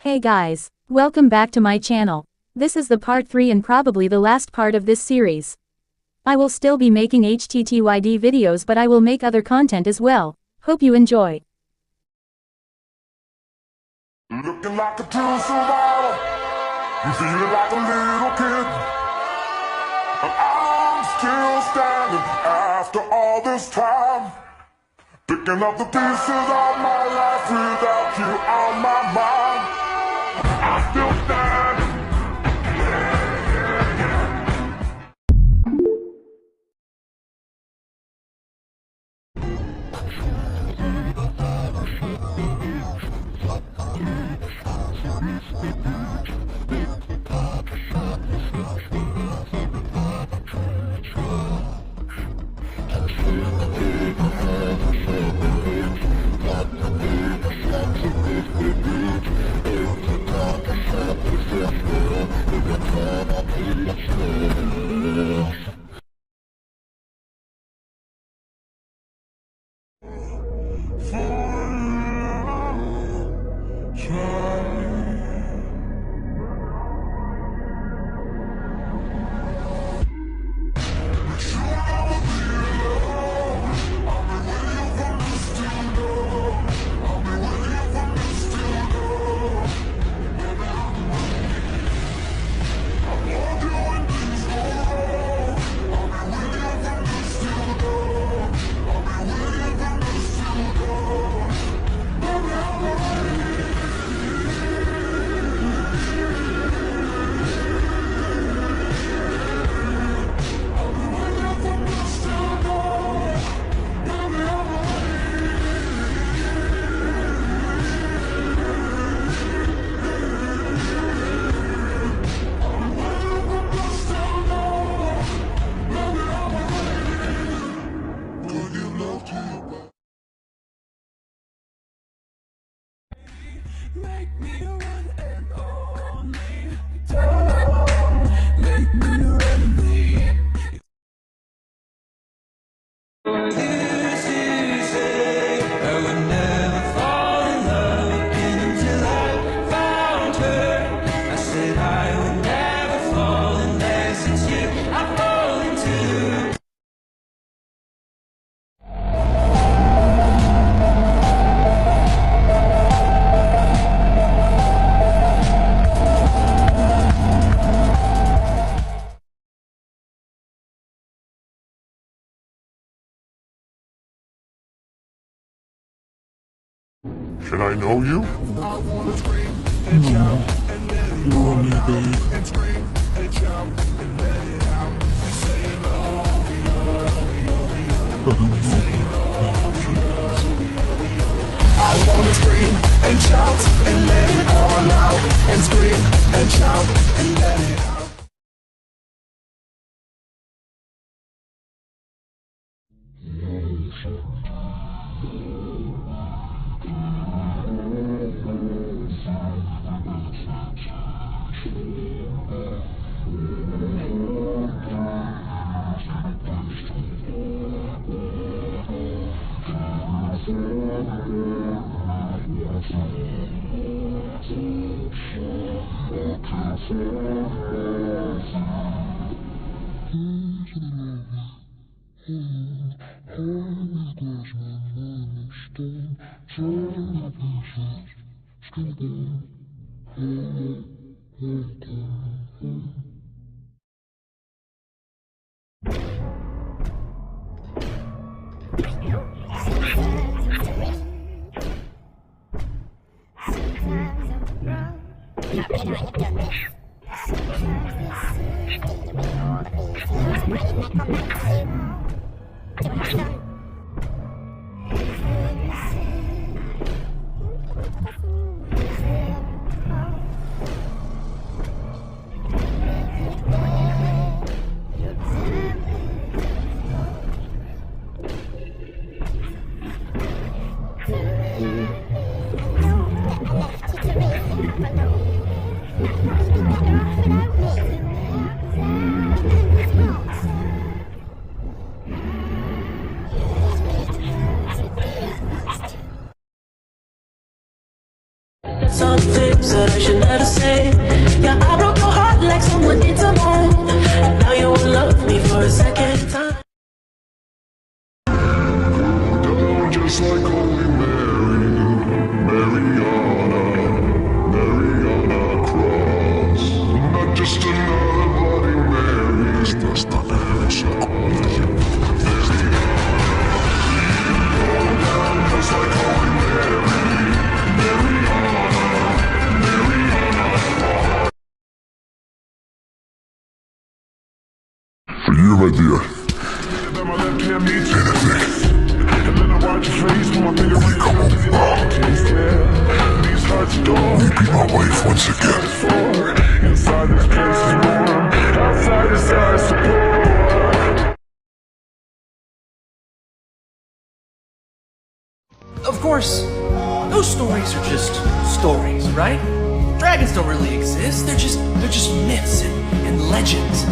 Hey guys, welcome back to my channel. This is the part 3 and probably the last part of this series. I will still be making Httyd videos, but I will make other content as well. Hope you enjoy. Looking like a true survivor, you feeling like a little kid, and I'm still standing after all this time, picking up the pieces of my life without you on my mind. I'm still standing. Make me your one and only. Make me your enemy. Used to say I would never fall in love again until I found her. I said I would never fall in love since you I've fallen too. Can I know you? I wanna scream and shout and let it You want me, babe? and scream and shout and let it out and say it all. I wanna scream and shout and let it all out and scream and shout and let it out. Some things that I should never say. Yeah, I broke your heart like someone did to mine. And now you will love me for a second time. Down just like Holy Mary, Mariana Cross. Not just another Bloody Mary. Estás tan hermosa como yo. Down just like Holy Mary, for you, my dear. Anything. And then I watch your face when my finger Will you come home now? these hearts adore. Will you be my wife once again? Inside this place is warm. Outside this ice support. Of course, those stories are just stories, right? Dragons don't really exist. They're just myths and legends.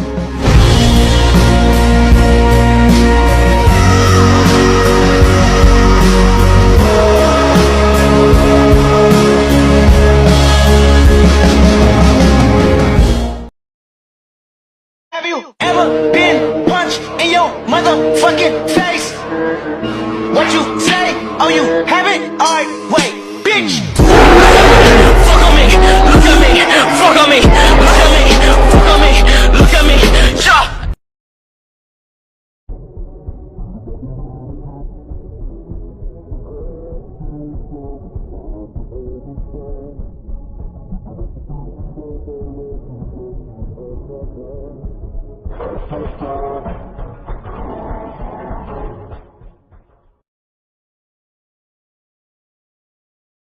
Have you ever been punched in your motherfucking face? What you say? Oh, you haven't? Alright, wait, bitch! Fuck on me, look at me, fuck on me, look at me, fuck on me, look at me, yo!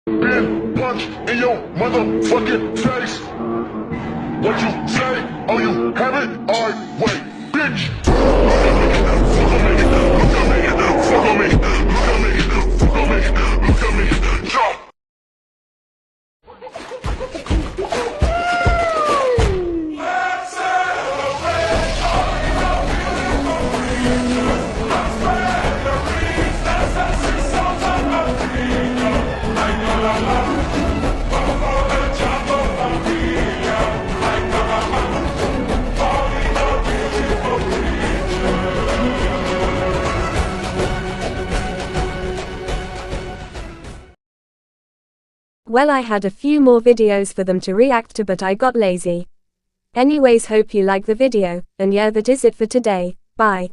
Been punched in your motherfucking face. What you say? Oh, you haven't? Alright, wait, bitch! Fuck on me, look at me, fuck on me, look at me, fuck on me, look at me, yo! Well, I had a few more videos for them to react to, but I got lazy. Anyways, hope you like the video, and yeah, that is it for today. Bye.